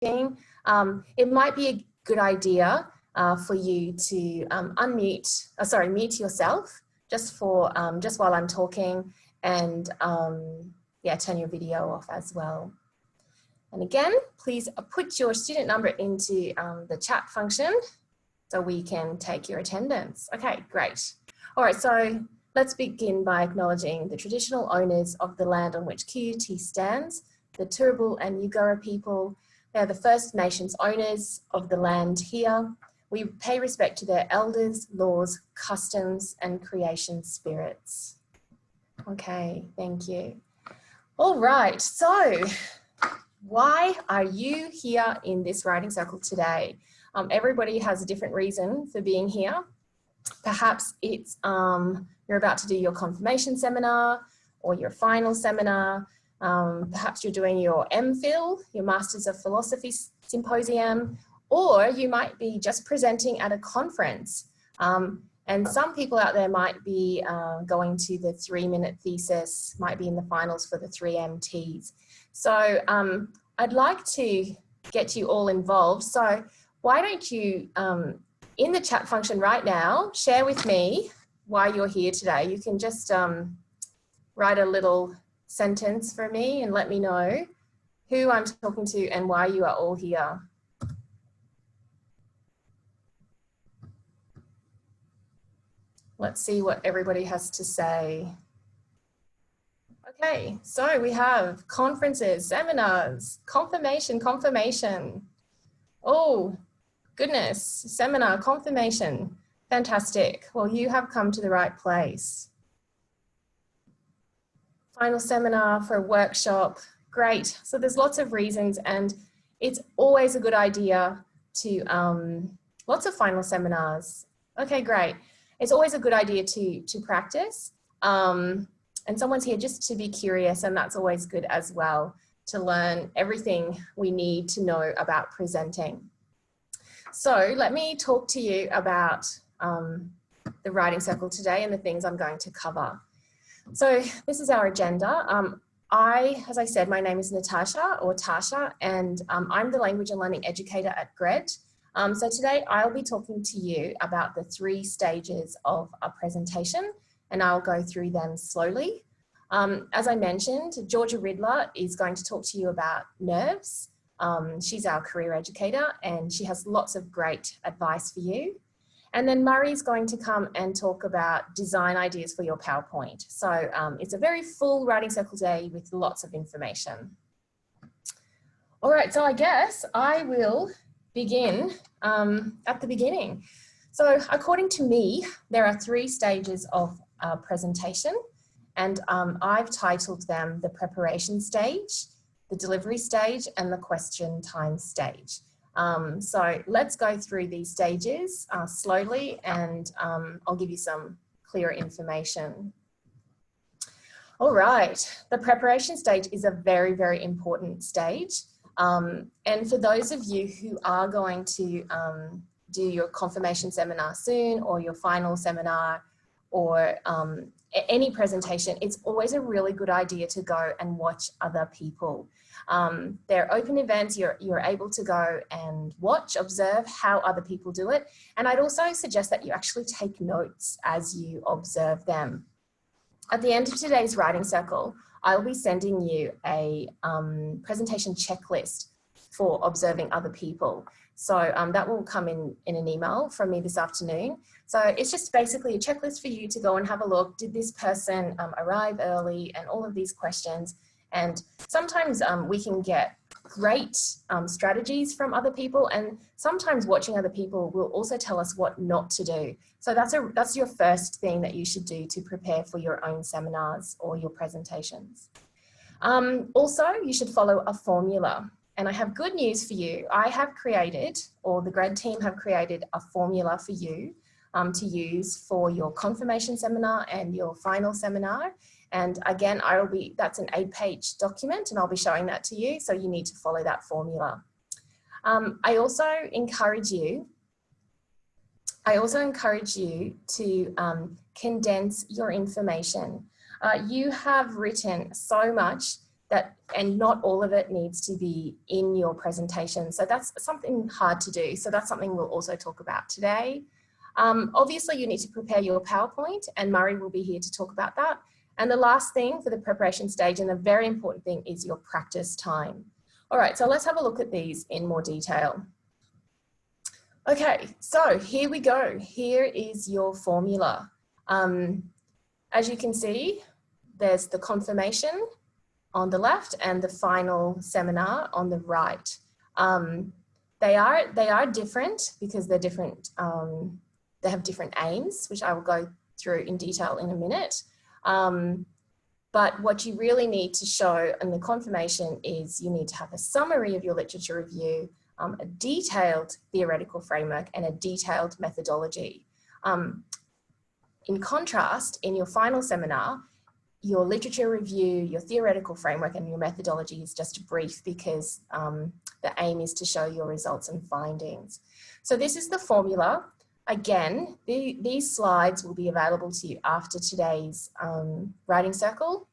it might be a good idea for you to mute yourself just for just while I'm talking, and yeah, turn your video off as well. And again, please put your student number into the chat function so we can take your attendance. Okay, great. All right, so let's begin by acknowledging the traditional owners of the land on which QUT stands, the Turrbal and Yugara people. They're the First Nations owners of the land here. We pay respect to their elders, laws, customs, and creation spirits. Okay, thank you. All right, so why are you here in this writing circle today? Everybody has a different reason for being here. Perhaps it's you're about to do your confirmation seminar or your final seminar. Perhaps you're doing your MPhil, your Masters of Philosophy Symposium, or you might be just presenting at a conference. And some people out there might be going to the 3-minute thesis, might be in the finals for the 3MTs. So I'd like to get you all involved. So why don't you, in the chat function right now, share with me why you're here today. You can just write a little sentence for me and let me know who I'm talking to and why you are all here. Let's see what everybody has to say. Okay, so we have conferences, seminars, confirmation. Oh, goodness, seminar, confirmation. Fantastic. Well, you have come to the right place. Final seminar for a workshop. Great. So there's lots of reasons, and it's always a good idea to, lots of final seminars. Okay, great. It's always a good idea to practice. And someone's here just to be curious, and that's always good as well, to learn everything we need to know about presenting. So let me talk to you about the writing circle today and the things I'm going to cover. So this is our agenda. As I said, my name is Natasha, or Tasha, and I'm the Language and Learning Educator at GRE+D. So today I'll be talking to you about the 3 stages of a presentation, and I'll go through them slowly. As I mentioned, Georgia Riddler is going to talk to you about nerves. She's our career educator, and she has lots of great advice for you. And then Murray's going to come and talk about design ideas for your PowerPoint. So it's a very full writing circle day with lots of information. All right, so I guess I will begin at the beginning. So according to me, there are 3 stages of presentation, and I've titled them the preparation stage, the delivery stage, and the question time stage. So let's go through these stages slowly, and I'll give you some clearer information. All right, the preparation stage is a very, very important stage. And for those of you who are going to do your confirmation seminar soon, or your final seminar, or any presentation, it's always a really good idea to go and watch other people. They're open events, you're able to go and watch, observe how other people do it. And I'd also suggest that you actually take notes as you observe them. At the end of today's writing circle, I'll be sending you a presentation checklist for observing other people. So that will come in an email from me this afternoon. So it's just basically a checklist for you to go and have a look. Did this person arrive early, and all of these questions. And sometimes we can get great strategies from other people, and sometimes watching other people will also tell us what not to do. So that's your first thing that you should do to prepare for your own seminars or your presentations. Also, you should follow a formula. And I have good news for you. I have created, or the GRE+D team have created, a formula for you to use for your confirmation seminar and your final seminar. And again, that's an 8-page document, and I'll be showing that to you. So you need to follow that formula. I also encourage you to condense your information. You have written so much and not all of it needs to be in your presentation. So that's something hard to do. So that's something we'll also talk about today. Obviously you need to prepare your PowerPoint, and Murray will be here to talk about that. And the last thing for the preparation stage, and the very important thing, is your practice time. All right, so let's have a look at these in more detail. Okay, so here we go. Here is your formula. As you can see, there's the confirmation on the left and the final seminar on the right. They are different because they're different. They have different aims, which I will go through in detail in a minute. But what you really need to show in the confirmation is you need to have a summary of your literature review, a detailed theoretical framework, and a detailed methodology. In contrast, in your final seminar, your literature review, your theoretical framework, and your methodology is just brief because the aim is to show your results and findings. So this is the formula. Again, these slides will be available to you after today's writing circle.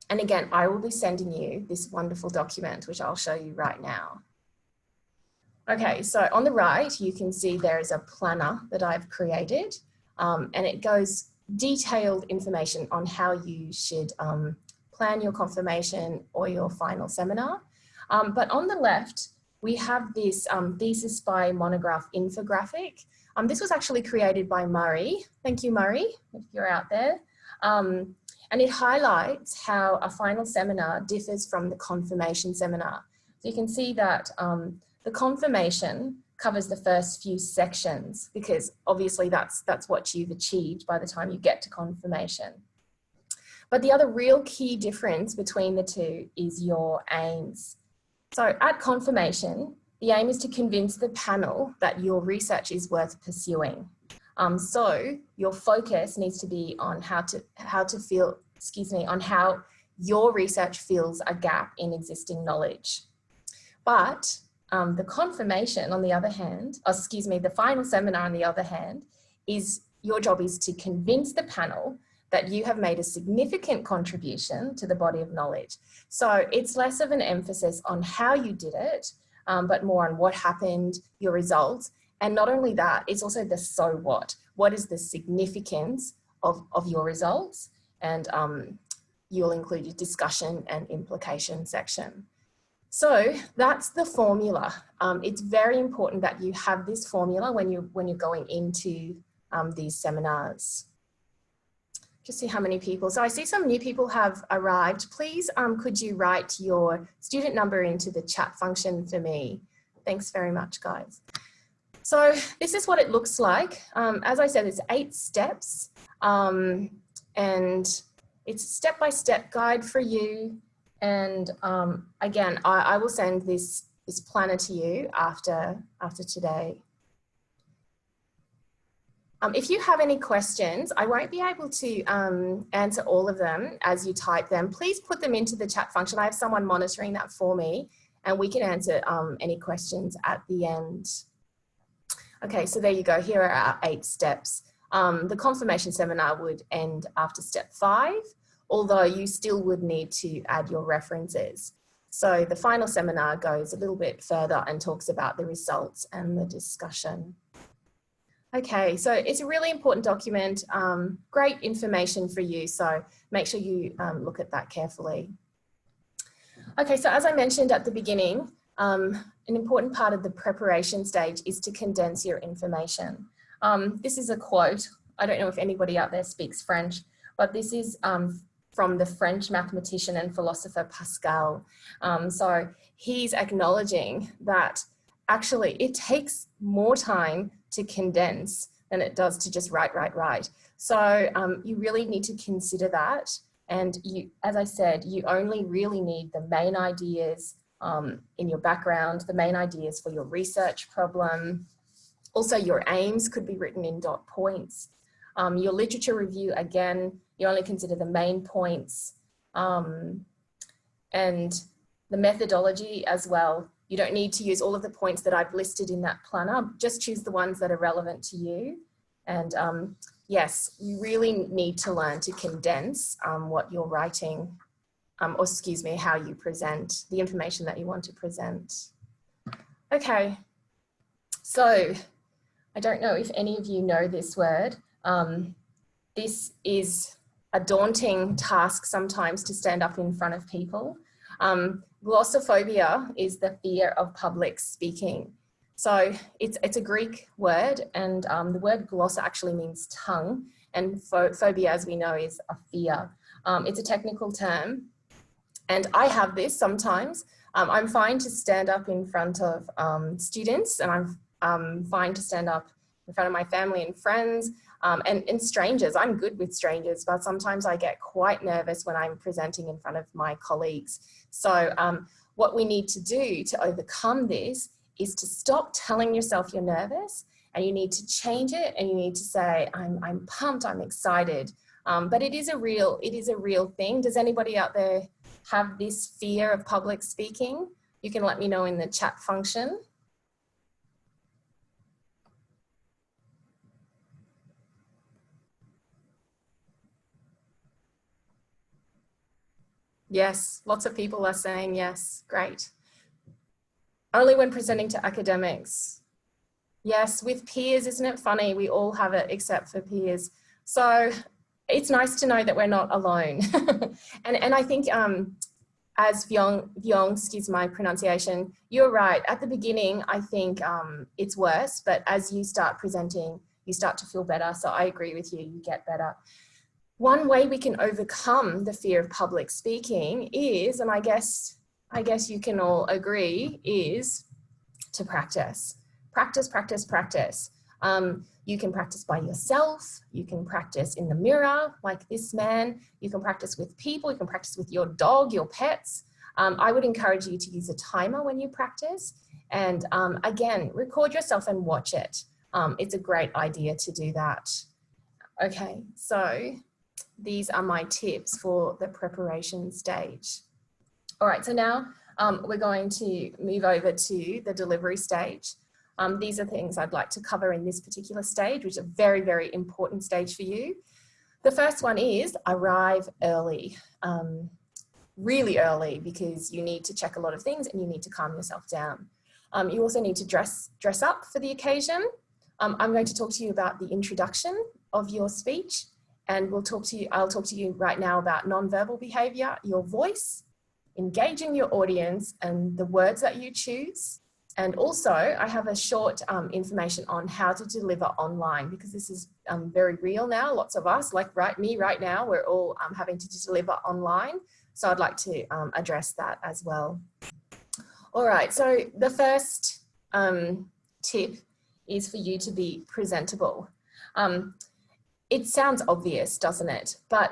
And again, I will be sending you this wonderful document, which I'll show you right now. Okay, so on the right, you can see there is a planner that I've created, and it goes detailed information on how you should plan your confirmation or your final seminar. But on the left, we have this thesis by monograph infographic. This was actually created by Murray. Thank you, Murray, if you're out there. And it highlights how a final seminar differs from the confirmation seminar. So you can see that the confirmation covers the first few sections because obviously that's what you've achieved by the time you get to confirmation. But the other real key difference between the two is your aims. So at confirmation, the aim is to convince the panel that your research is worth pursuing. So your focus needs to be on how your research fills a gap in existing knowledge. But the confirmation, on the other hand, the final seminar, on the other hand, is your job is to convince the panel that you have made a significant contribution to the body of knowledge. So it's less of an emphasis on how you did it, but more on what happened, your results. And not only that, it's also the so what. What is the significance of your results? And you'll include your discussion and implication section. So that's the formula. It's very important that you have this formula when you're going into these seminars. Just see how many people. So I see some new people have arrived. Please, could you write your student number into the chat function for me? Thanks very much, guys. So this is what it looks like. As I said, it's 8 steps, and it's a step-by-step guide for you. And again, I will send this planner to you after today. If you have any questions, I won't be able to answer all of them as you type them. Please put them into the chat function. I have someone monitoring that for me, and we can answer any questions at the end. Okay, so there you go. Here are our 8 steps. The confirmation seminar would end after step 5, although you still would need to add your references. So the final seminar goes a little bit further and talks about the results and the discussion. Okay, so it's a really important document, great information for you, so make sure you look at that carefully. Okay, so as I mentioned at the beginning, an important part of the preparation stage is to condense your information. This is a quote. I don't know if anybody out there speaks French, but this is from the French mathematician and philosopher Pascal. So he's acknowledging that actually it takes more time to condense than it does to just write. So you really need to consider that. And you, as I said, you only really need the main ideas in your background, the main ideas for your research problem. Also, your aims could be written in dot points. Your literature review, again, you only consider the main points. And the methodology as well. You don't need to use all of the points that I've listed in that planner. Just choose the ones that are relevant to you. And yes, you really need to learn to condense what you're writing. or excuse me, how you present, the information that you want to present. Okay, so I don't know if any of you know this word. This is a daunting task sometimes to stand up in front of people. Glossophobia is the fear of public speaking. So it's a Greek word, and the word glossa actually means tongue, and phobia, as we know, is a fear. It's a technical term, and I have this sometimes. I'm fine to stand up in front of students, and I'm fine to stand up in front of my family and friends, and strangers. I'm good with strangers, but sometimes I get quite nervous when I'm presenting in front of my colleagues. So what we need to do to overcome this is to stop telling yourself you're nervous, and you need to change it, and you need to say, I'm pumped, I'm excited. But it is a real thing. Does anybody out there have this fear of public speaking? You can let me know in the chat function. Yes, lots of people are saying yes, great. Only when presenting to academics. Yes, with peers, isn't it funny? We all have it except for peers. So it's nice to know that we're not alone. and I think as Vyong, excuse my pronunciation, you're right. At the beginning, I think it's worse, but as you start presenting, you start to feel better. So I agree with you, you get better. One way we can overcome the fear of public speaking is, and I guess you can all agree, is to practice. Practice, practice, practice. You can practice by yourself. You can practice in the mirror, like this man. You can practice with people. You can practice with your dog, your pets. I would encourage you to use a timer when you practice. And again, record yourself and watch it. It's a great idea to do that. Okay, so these are my tips for the preparation stage. All right, so now we're going to move over to the delivery stage. These are things I'd like to cover in this particular stage, which is a very, very important stage for you. The first one is arrive early, really early, because you need to check a lot of things and you need to calm yourself down. You also need to dress up for the occasion. I'm going to talk to you about the introduction of your speech, and I'll talk to you right now about nonverbal behavior, your voice, engaging your audience, and the words that you choose. And also, I have a short information on how to deliver online, because this is very real now. Lots of us, like me right now, we're all having to deliver online. So I'd like to address that as well. All right, so the first tip is for you to be presentable. It sounds obvious, doesn't it? But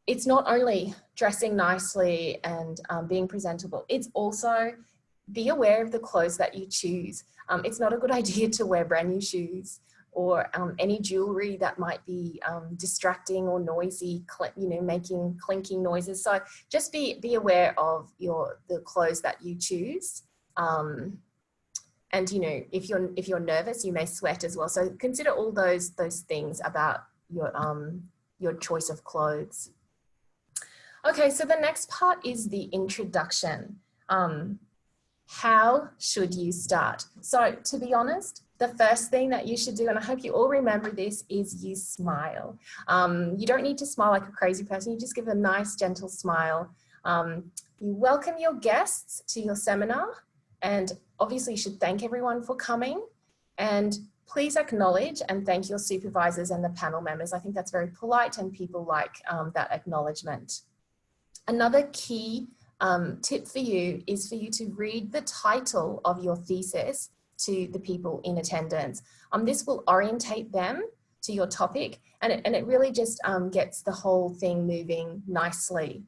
it's not only dressing nicely and being presentable, it's also be aware of the clothes that you choose. It's not a good idea to wear brand new shoes or any jewelry that might be distracting or noisy, making clinking noises. So just be aware of the clothes that you choose. And if you're nervous, you may sweat as well. So consider all those things about your choice of clothes. Okay, so the next part is the introduction. How should you start? So to be honest, the first thing that you should do, and I hope you all remember this, is you smile. You don't need to smile like a crazy person. You just give a nice, gentle smile. You welcome your guests to your seminar, and obviously you should thank everyone for coming. And please acknowledge and thank your supervisors and the panel members. I think that's very polite, and people like that acknowledgement. Another key tip for you is for you to read the title of your thesis to the people in attendance. This will orientate them to your topic, and it really just gets the whole thing moving nicely.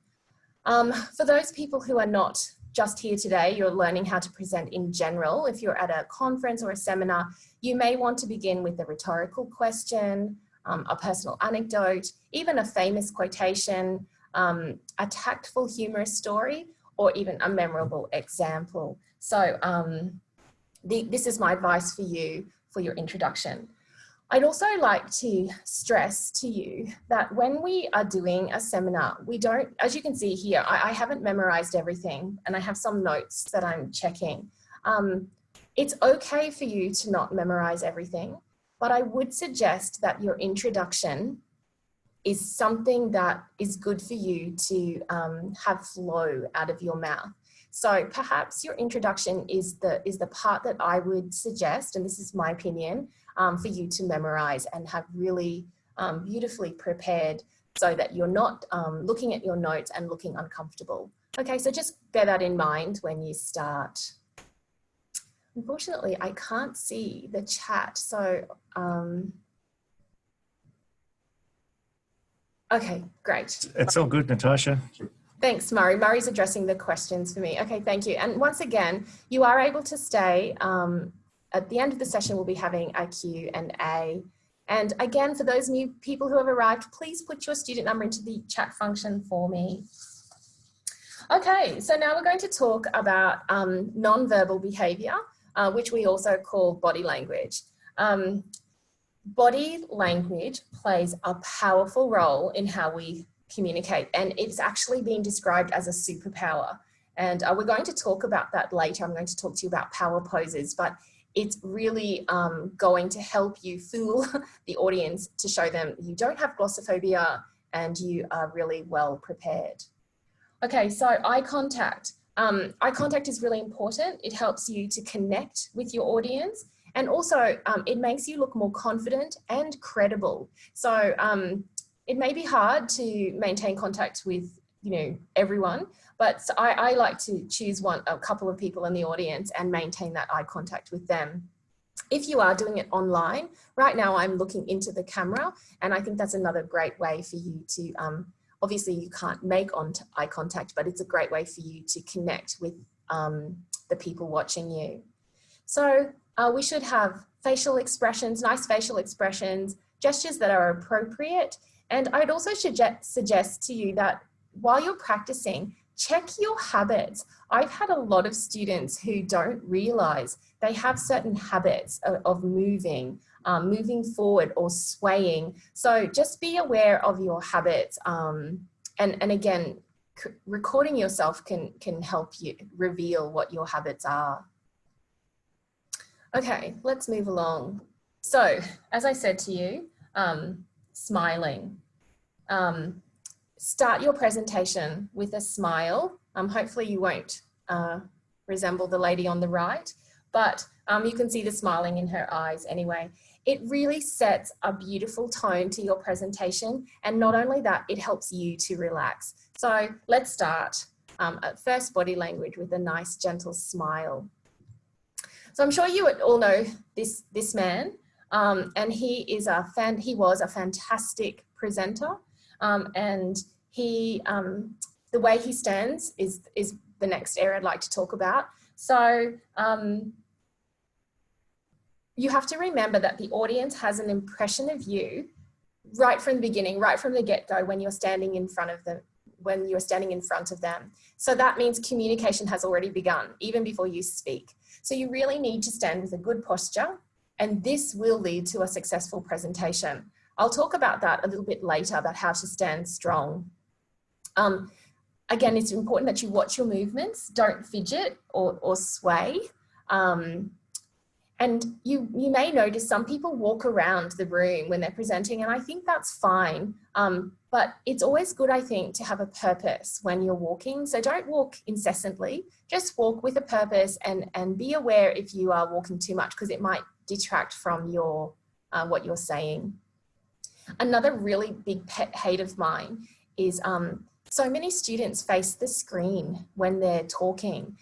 For those people who are not just here today, you're learning how to present in general. If you're at a conference or a seminar, you may want to begin with a rhetorical question, a personal anecdote, even a famous quotation, a tactful, humorous story, or even a memorable example. So this is my advice for you for your introduction. I'd also like to stress to you that when we are doing a seminar, we don't, as you can see here, I haven't memorized everything and I have some notes that I'm checking. It's okay for you to not memorize everything, but I would suggest that your introduction is something that is good for you to have flow out of your mouth. So perhaps your introduction is the part that I would suggest, and this is my opinion, for you to memorize and have really beautifully prepared so that you're not looking at your notes and looking uncomfortable. Okay, so just bear that in mind when you start. Unfortunately, I can't see the chat, so okay, great. It's all good, Natasha. Thanks, Murray. Murray's addressing the questions for me. Okay, thank you. And once again, you are able to stay. At the end of the session, we'll be having a Q&A. And again, for those new people who have arrived, please put your student number into the chat function for me. Okay, so now we're going to talk about non-verbal behavior, which we also call body language. Body language plays a powerful role in how we communicate, and it's actually been described as a superpower. And we're going to talk about that later. I'm going to talk to you about power poses, but it's really going to help you fool the audience to show them you don't have glossophobia and you are really well prepared. Okay, so eye contact. Eye contact is really important. It helps you to connect with your audience, and also it makes you look more confident and credible. So it may be hard to maintain contact with, you know, everyone, but I like to choose a couple of people in the audience and maintain that eye contact with them. If you are doing it online, right now I'm looking into the camera, and I think that's another great way for you to, obviously you can't make eye contact, but it's a great way for you to connect with the people watching you. So we should have facial expressions, nice facial expressions, gestures that are appropriate. And I'd also suggest to you that while you're practicing, check your habits. I've had a lot of students who don't realize they have certain habits of moving forward or swaying. So just be aware of your habits. And again, recording yourself can help you reveal what your habits are. Okay, let's move along. So as I said to you, smiling. Start your presentation with a smile. Hopefully you won't resemble the lady on the right, but you can see the smiling in her eyes anyway. It really sets a beautiful tone to your presentation, and not only that, it helps you to relax. So let's start at first body language with a nice gentle smile. So I'm sure you all know this man, and he was a fantastic presenter, and the way he stands is the next area I'd like to talk about. So you have to remember that the audience has an impression of you right from the beginning, right from the get-go, when you're standing in front of them. So that means communication has already begun, even before you speak. So you really need to stand with a good posture, and this will lead to a successful presentation. I'll talk about that a little bit later, about how to stand strong. Again, it's important that you watch your movements, don't fidget or sway. And you may notice some people walk around the room when they're presenting, and I think that's fine. But it's always good, I think, to have a purpose when you're walking. So don't walk incessantly, just walk with a purpose, and be aware if you are walking too much, because it might detract from your what you're saying. Another really big pet hate of mine is so many students face the screen when they're talking.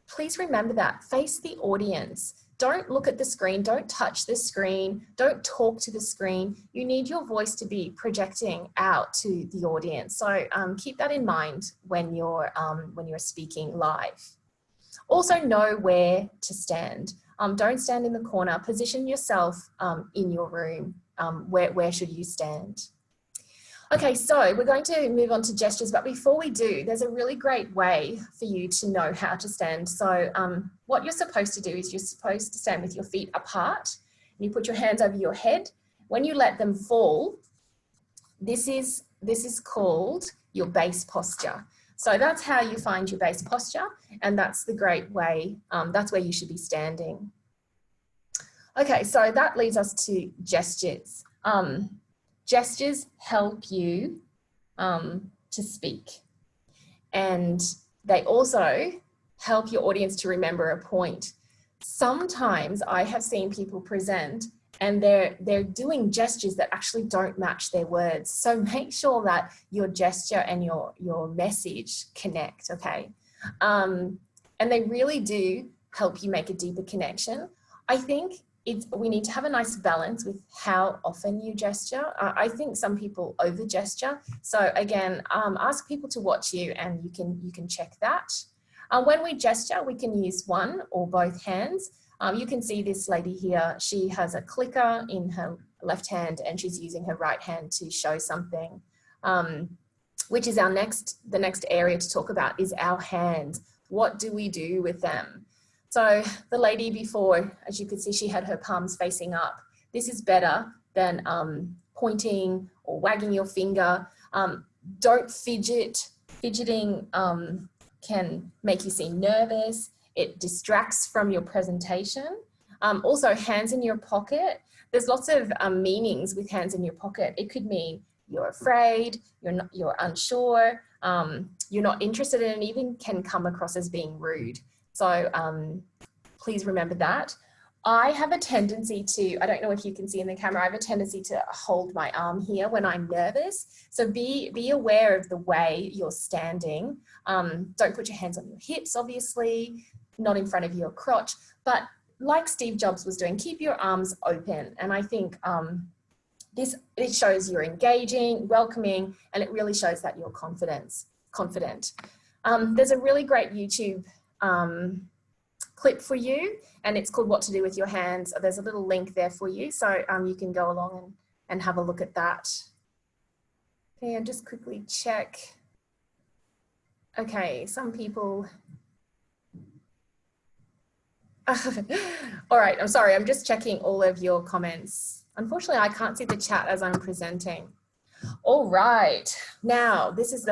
Please remember that. Face the audience. Don't look at the screen. Don't touch the screen. Don't talk to the screen. You need your voice to be projecting out to the audience. So keep that in mind when you're speaking live. Also know where to stand. Don't stand in the corner. Position yourself in your room. Where should you stand? Okay, so we're going to move on to gestures, but before we do, there's a really great way for you to know how to stand. So what you're supposed to do is you're supposed to stand with your feet apart, You put your hands over your head. When you let them fall, this is called your base posture. So that's how you find your base posture, and that's the great way, that's where you should be standing. Okay, so that leads us to gestures. Gestures help you to speak, and they also help your audience to remember a point. Sometimes I have seen people present and they're doing gestures that actually don't match their words. So make sure that your gesture and your message connect, okay? And they really do help you make a deeper connection. I think we need to have a nice balance with how often you gesture. I think some people over gesture. So again, ask people to watch you and you can check that. When we gesture, we can use one or both hands. You can see this lady here. She has a clicker in her left hand and she's using her right hand to show something, which is the next area to talk about is our hands. What do we do with them? So the lady before, as you could see, she had her palms facing up. This is better than pointing or wagging your finger. Don't fidget. Fidgeting can make you seem nervous. It distracts from your presentation. Also, hands in your pocket. There's lots of meanings with hands in your pocket. It could mean you're afraid, you're unsure, you're not interested, and it even can come across as being rude. So please remember that. I have a tendency to, I don't know if you can see in the camera, I have a tendency to hold my arm here when I'm nervous. So be aware of the way you're standing. Don't put your hands on your hips, obviously, not in front of your crotch, but like Steve Jobs was doing, keep your arms open. And I think it shows you're engaging, welcoming, and it really shows that you're confident. There's a really great YouTube clip for you, and it's called What to Do with Your Hands. There's a little link there for you, so you can go along and have a look at that. Okay, and just quickly check. Okay, some people. All right, I'm sorry, I'm just checking all of your comments. Unfortunately, I can't see the chat as I'm presenting. All right, now this is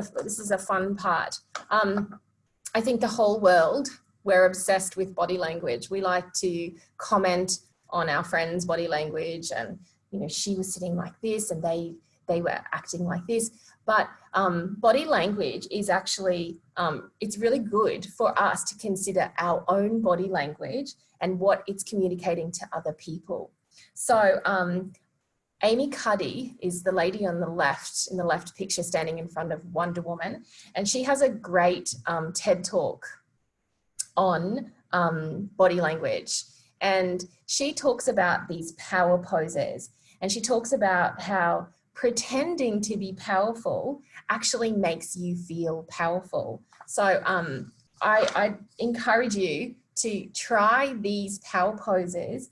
a fun part. I think the whole world, we're obsessed with body language. We like to comment on our friends' body language, and you know, she was sitting like this and they were acting like this. But body language is actually, it's really good for us to consider our own body language and what it's communicating to other people. So Amy Cuddy is the lady on the left, in the left picture, standing in front of Wonder Woman. And she has a great TED Talk on body language. And she talks about these power poses. And she talks about how pretending to be powerful actually makes you feel powerful. So I encourage you to try these power poses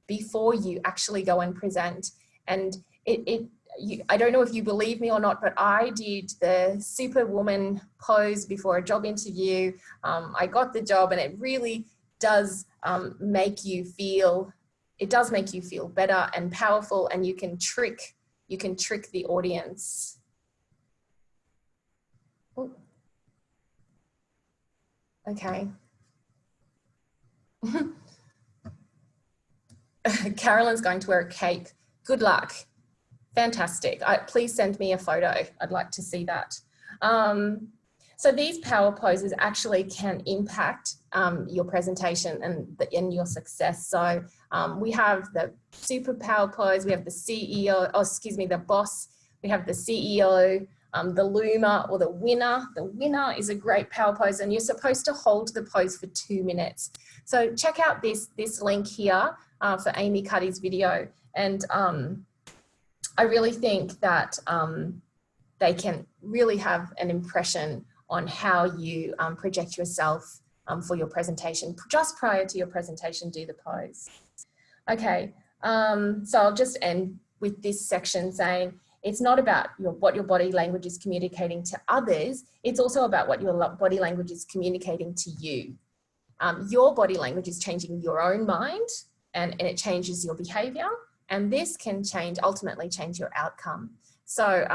before you actually go and present. And I don't know if you believe me or not, but I did the Superwoman pose before a job interview. I got the job, and it really does make you feel, better and powerful, and you can trick the audience. Ooh. Okay. Carolyn's going to wear a cape. Good luck. Fantastic. Please send me a photo. I'd like to see that. So these power poses actually can impact your presentation and your success. So we have the super power pose, we have the CEO, the boss, we have the CEO, the loomer, or the winner. The winner is a great power pose, and you're supposed to hold the pose for 2 minutes. So check out this link here for Amy Cuddy's video. And I really think that they can really have an impression on how you project yourself for your presentation. Just prior to your presentation, do the pose. Okay, so I'll just end with this section saying it's not about what your body language is communicating to others, it's also about what your body language is communicating to you. Your body language is changing your own mind, and it changes your behavior. And this can ultimately change your outcome. So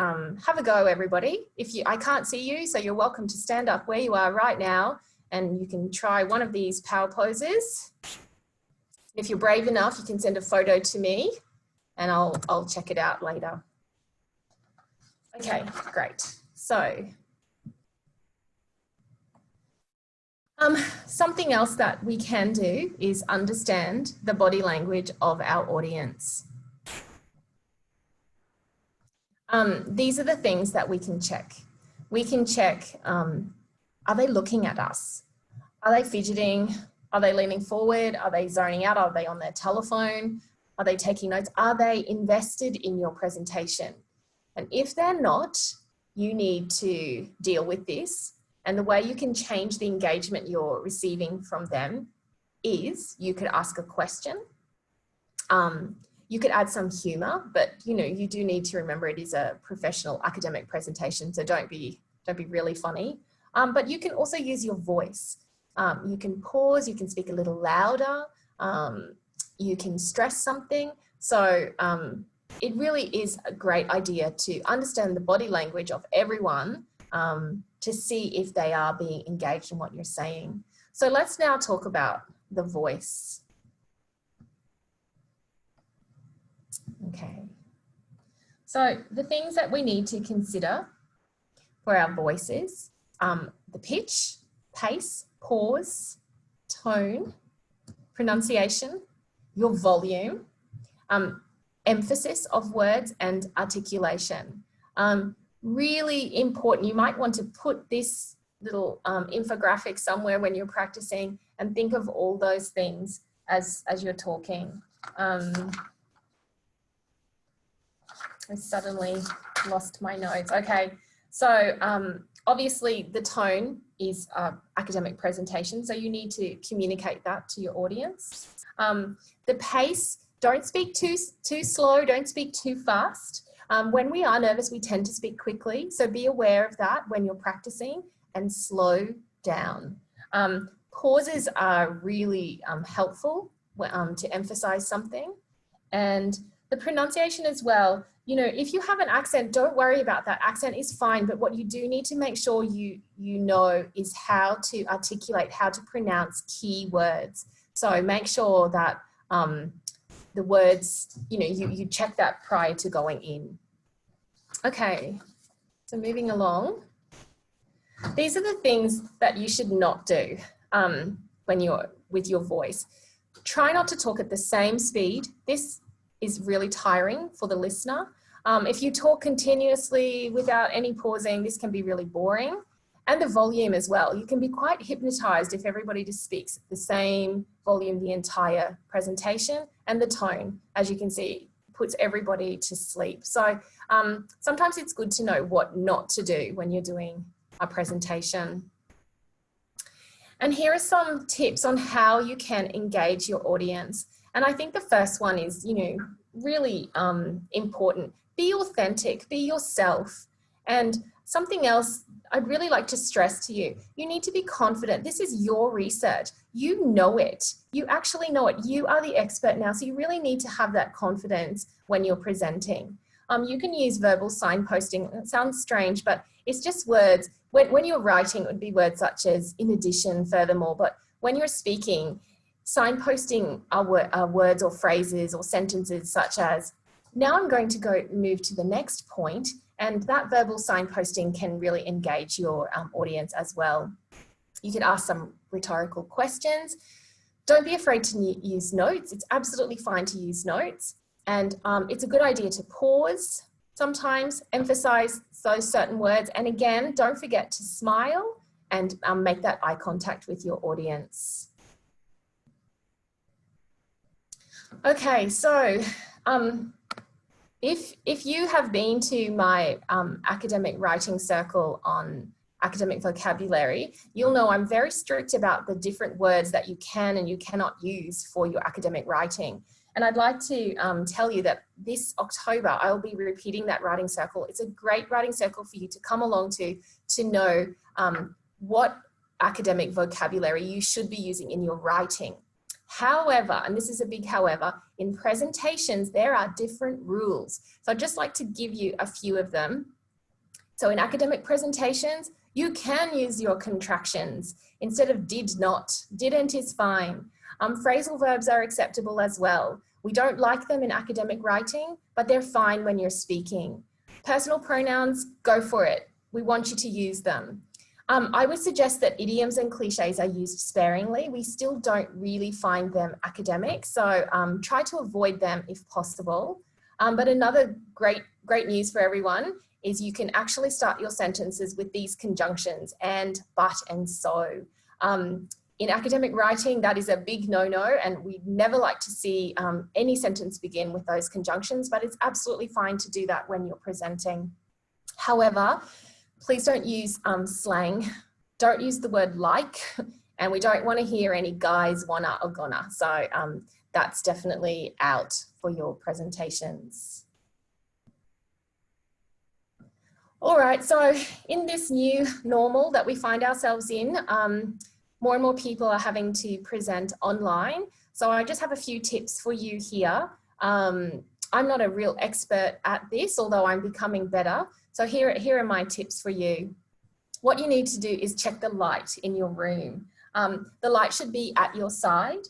have a go, everybody. I can't see you, so you're welcome to stand up where you are right now, and you can try one of these power poses. If you're brave enough, you can send a photo to me and I'll check it out later. Okay, great. So something else that we can do is understand the body language of our audience. These are the things that we can check. We can check, are they looking at us? Are they fidgeting? Are they leaning forward? Are they zoning out? Are they on their telephone? Are they taking notes? Are they invested in your presentation? And if they're not, you need to deal with this. And the way you can change the engagement you're receiving from them is you could ask a question. You could add some humor, but you do need to remember it is a professional academic presentation, so don't be really funny. But you can also use your voice. You can pause, you can speak a little louder, you can stress something. So it really is a great idea to understand the body language of everyone to see if they are being engaged in what you're saying. So let's now talk about the voice. Okay. So the things that we need to consider for our voices, the pitch, pace, pause, tone, pronunciation, your volume, emphasis of words, and articulation. Really important. You might want to put this little infographic somewhere when you're practicing and think of all those things as you're talking. I suddenly lost my notes. Okay, so obviously the tone is academic presentation, so you need to communicate that to your audience. The pace, don't speak too slow, don't speak too fast. When we are nervous, we tend to speak quickly, so be aware of that when you're practicing, and slow down. Pauses are really helpful to emphasize something, and the pronunciation as well. If you have an accent, don't worry about that. Accent is fine, but what you do need to make sure you know is how to articulate, how to pronounce key words. So make sure that the words, you check that prior to going in. Okay, so moving along. These are the things that you should not do when you're with your voice. Try not to talk at the same speed. This is really tiring for the listener. If you talk continuously without any pausing, this can be really boring. And the volume as well. You can be quite hypnotized if everybody just speaks at the same volume the entire presentation, and the tone, as you can see, puts everybody to sleep. So sometimes it's good to know what not to do when you're doing a presentation. And here are some tips on how you can engage your audience. And I think the first one is, really important. Be authentic, be yourself. And something else I'd really like to stress to you, you need to be confident. This is your research. You know it. You actually know it. You are the expert now. So you really need to have that confidence when you're presenting. You can use verbal signposting. It sounds strange, but it's just words. When you're writing, it would be words such as in addition, furthermore. But when you're speaking, signposting are words or phrases or sentences such as, now I'm going to move to the next point, and that verbal signposting can really engage your audience as well. You can ask some rhetorical questions. Don't be afraid to use notes. It's absolutely fine to use notes. And it's a good idea to pause sometimes, emphasize those certain words. And again, don't forget to smile and make that eye contact with your audience. Okay, so if you have been to my academic writing circle on academic vocabulary, you'll know I'm very strict about the different words that you can and you cannot use for your academic writing. And I'd like to tell you that this October, I'll be repeating that writing circle. It's a great writing circle for you to come along to know what academic vocabulary you should be using in your writing. However, and this is a big however, in presentations, there are different rules. So I'd just like to give you a few of them. So in academic presentations, you can use your contractions instead of did not. Didn't is fine. Phrasal verbs are acceptable as well. We don't like them in academic writing, but they're fine when you're speaking. Personal pronouns, go for it. We want you to use them. I would suggest that idioms and cliches are used sparingly. We still don't really find them academic, so try to avoid them if possible. But another great news for everyone is you can actually start your sentences with these conjunctions, and, but, and so. In academic writing, that is a big no-no, and we never like to see any sentence begin with those conjunctions, but it's absolutely fine to do that when you're presenting. However, please don't use slang. Don't use the word like, and we don't want to hear any guys, wanna, or gonna. So that's definitely out for your presentations. All right, so in this new normal that we find ourselves in, more and more people are having to present online. So I just have a few tips for you here. I'm not a real expert at this, although I'm becoming better. So here are my tips for you. What you need to do is check the light in your room. The light should be at your side.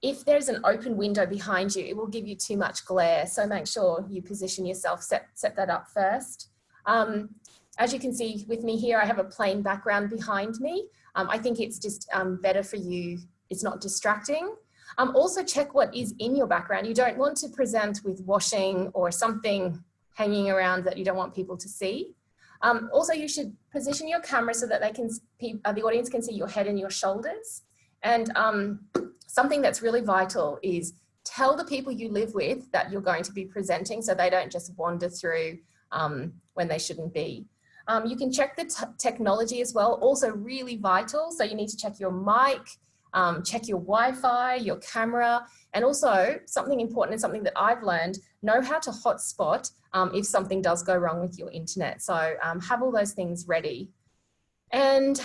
If there's an open window behind you, it will give you too much glare. So make sure you position yourself, set that up first. As you can see with me here, I have a plain background behind me. I think it's just better for you. It's not distracting. Also check what is in your background. You don't want to present with washing or something hanging around that you don't want people to see. Also, you should position your camera so that the audience can see your head and your shoulders. And something that's really vital is tell the people you live with that you're going to be presenting so they don't just wander through when they shouldn't be. You can check the technology as well, also really vital. So you need to check your mic, check your Wi-Fi, your camera, and also something important and something that I've learned, know how to hotspot if something does go wrong with your internet. So have all those things ready. And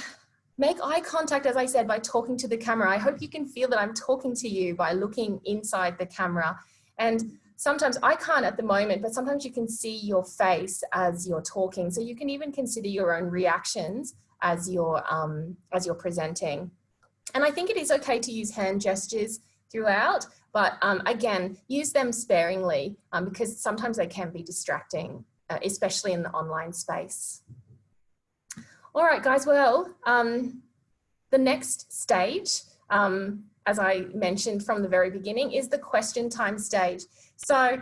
make eye contact, as I said, by talking to the camera. I hope you can feel that I'm talking to you by looking inside the camera. And sometimes, I can't at the moment, but sometimes you can see your face as you're talking. So you can even consider your own reactions as you're presenting. And I think it is okay to use hand gestures throughout, but again, use them sparingly because sometimes they can be distracting, especially in the online space. All right, guys, well, the next stage, as I mentioned from the very beginning, is the question time stage. So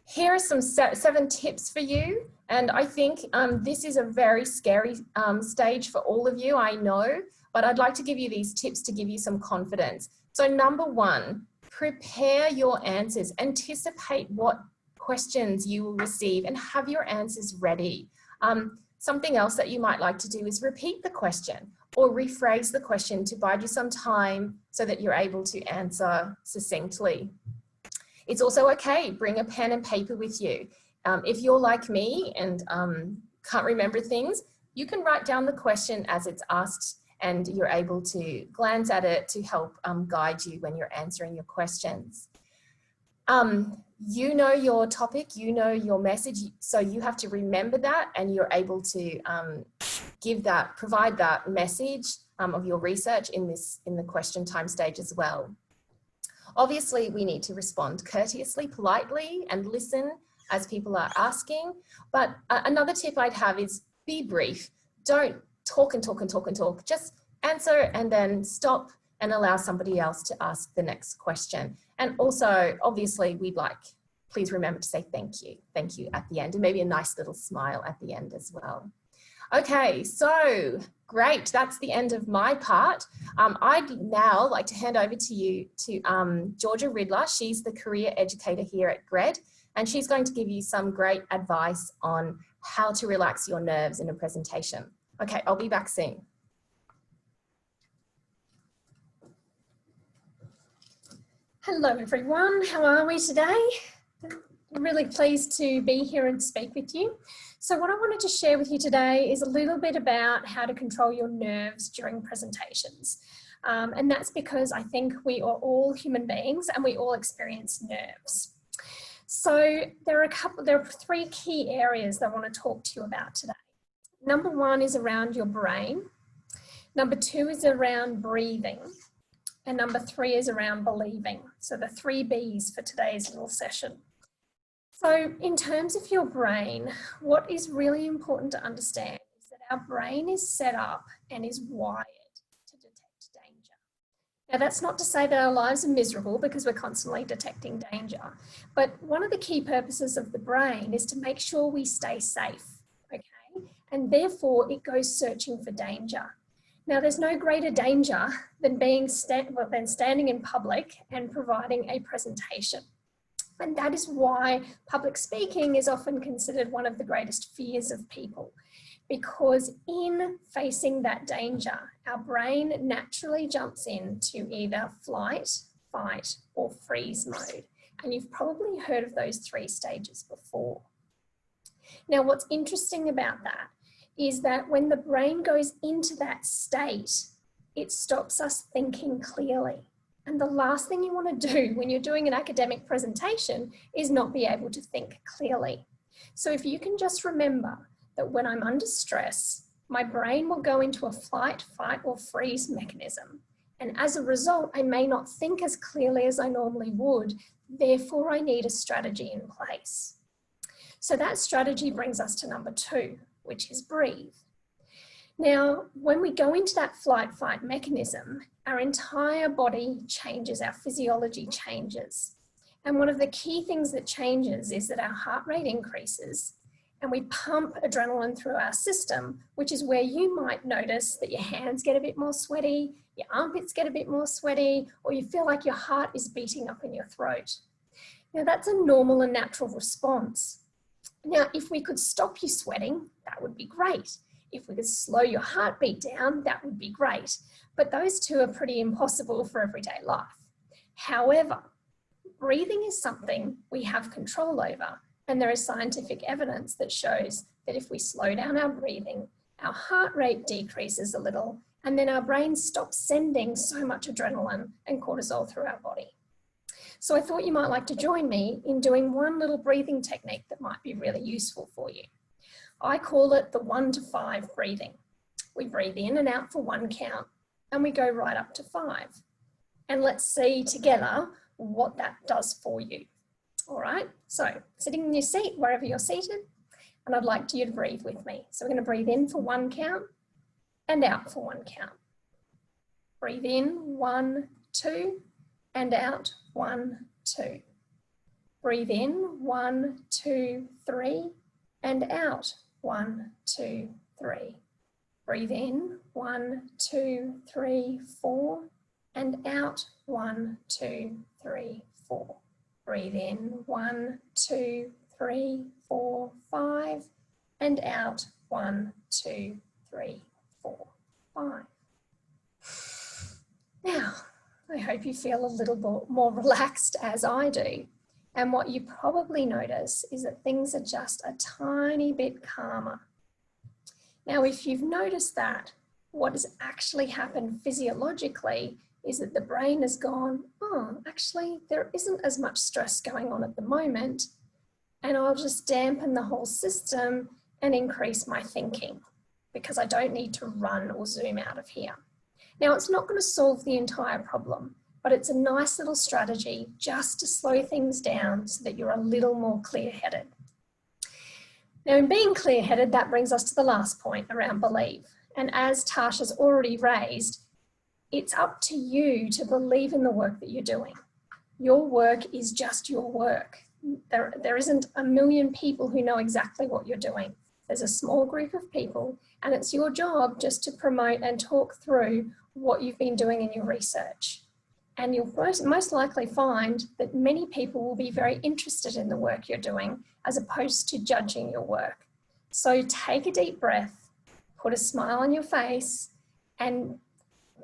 here are some 7 tips for you. And I think this is a very scary stage for all of you, I know, but I'd like to give you these tips to give you some confidence. So number 1, prepare your answers. Anticipate what questions you will receive and have your answers ready. Something else that you might like to do is repeat the question or rephrase the question to bide you some time so that you're able to answer succinctly. It's also okay, bring a pen and paper with you. If you're like me and can't remember things, you can write down the question as it's asked and you're able to glance at it to help guide you when you're answering your questions. You know your topic, you know your message, so you have to remember that and you're able to provide that message of your research in the question time stage as well. Obviously, we need to respond courteously, politely, and listen as people are asking. But another tip I'd have is be brief. Don't talk and talk and talk and talk. Just answer and then stop and allow somebody else to ask the next question. And also, obviously, please remember to say thank you at the end, and maybe a nice little smile at the end as well. Okay, so great, that's the end of my part. I'd now like to hand over to you to Georgia Ridler. She's the career educator here at GRE+D, and she's going to give you some great advice on how to relax your nerves in a presentation. Okay, I'll be back soon. Hello everyone, how are we today? I'm really pleased to be here and speak with you. So what I wanted to share with you today is a little bit about how to control your nerves during presentations. And that's because I think we are all human beings and we all experience nerves. So there are three key areas that I want to talk to you about today. Number one is around your brain. Number two is around breathing. And number three is around believing. So the 3 B's for today's little session. So in terms of your brain, what is really important to understand is that our brain is set up and is wired to detect danger. Now that's not to say that our lives are miserable because we're constantly detecting danger, but one of the key purposes of the brain is to make sure we stay safe, okay? And therefore it goes searching for danger. Now there's no greater danger than standing in public and providing a presentation. And that is why public speaking is often considered one of the greatest fears of people, because in facing that danger, our brain naturally jumps into either flight, fight, or freeze mode. And you've probably heard of those 3 stages before. Now, what's interesting about that is that when the brain goes into that state, it stops us thinking clearly. And the last thing you want to do when you're doing an academic presentation is not be able to think clearly. So if you can just remember that when I'm under stress, my brain will go into a flight, fight, or freeze mechanism. And as a result, I may not think as clearly as I normally would. Therefore, I need a strategy in place. So that strategy brings us to number 2, which is breathe. Now, when we go into that flight fight mechanism, our entire body changes, our physiology changes. And one of the key things that changes is that our heart rate increases and we pump adrenaline through our system, which is where you might notice that your hands get a bit more sweaty, your armpits get a bit more sweaty, or you feel like your heart is beating up in your throat. Now, that's a normal and natural response. Now, if we could stop you sweating, that would be great. If we could slow your heartbeat down, that would be great. But those two are pretty impossible for everyday life. However, breathing is something we have control over, and there is scientific evidence that shows that if we slow down our breathing, our heart rate decreases a little, and then our brain stops sending so much adrenaline and cortisol through our body. So I thought you might like to join me in doing one little breathing technique that might be really useful for you. I call it the 1 to 5 breathing. We breathe in and out for 1 count, and we go right up to 5. And let's see together what that does for you. All right, so sitting in your seat, wherever you're seated, and I'd like you to breathe with me. So we're going to breathe in for 1 count and out for 1 count. Breathe in, 1, 2, and out, 1, 2. Breathe in, 1, 2, 3, and out, 1, 2, 3. Breathe in, 1, 2, 3, 4, and out, 1, 2, 3, 4. Breathe in, 1, 2, 3, 4, 5, and out, 1, 2, 3, 4, 5. Now, I hope you feel a little bit more relaxed as I do. And what you probably notice is that things are just a tiny bit calmer. Now, if you've noticed that, what has actually happened physiologically is that the brain has gone, oh, actually, there isn't as much stress going on at the moment, and I'll just dampen the whole system and increase my thinking because I don't need to run or zoom out of here. Now, it's not going to solve the entire problem, but it's a nice little strategy just to slow things down so that you're a little more clear-headed. Now, in being clear-headed, that brings us to the last point around believe. And as Tasha's already raised, it's up to you to believe in the work that you're doing. Your work is just your work. There isn't a million people who know exactly what you're doing. There's a small group of people, and it's your job just to promote and talk through what you've been doing in your research. And you'll most likely find that many people will be very interested in the work you're doing as opposed to judging your work. So take a deep breath, put a smile on your face, and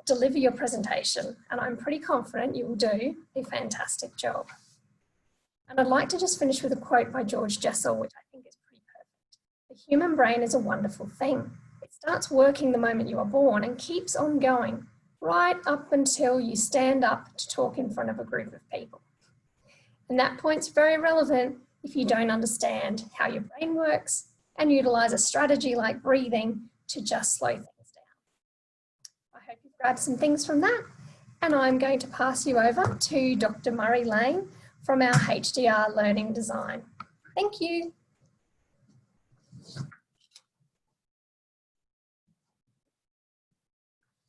deliver your presentation. And I'm pretty confident you will do a fantastic job. And I'd like to just finish with a quote by George Jessel, which I think is pretty perfect. The human brain is a wonderful thing. It starts working the moment you are born and keeps on going right up until you stand up to talk in front of a group of people. And that point's very relevant if you don't understand how your brain works and utilize a strategy like breathing to just slow things down. I hope you've grabbed some things from that. And I'm going to pass you over to Dr. Murray Lane from our HDR Learning Design. Thank you.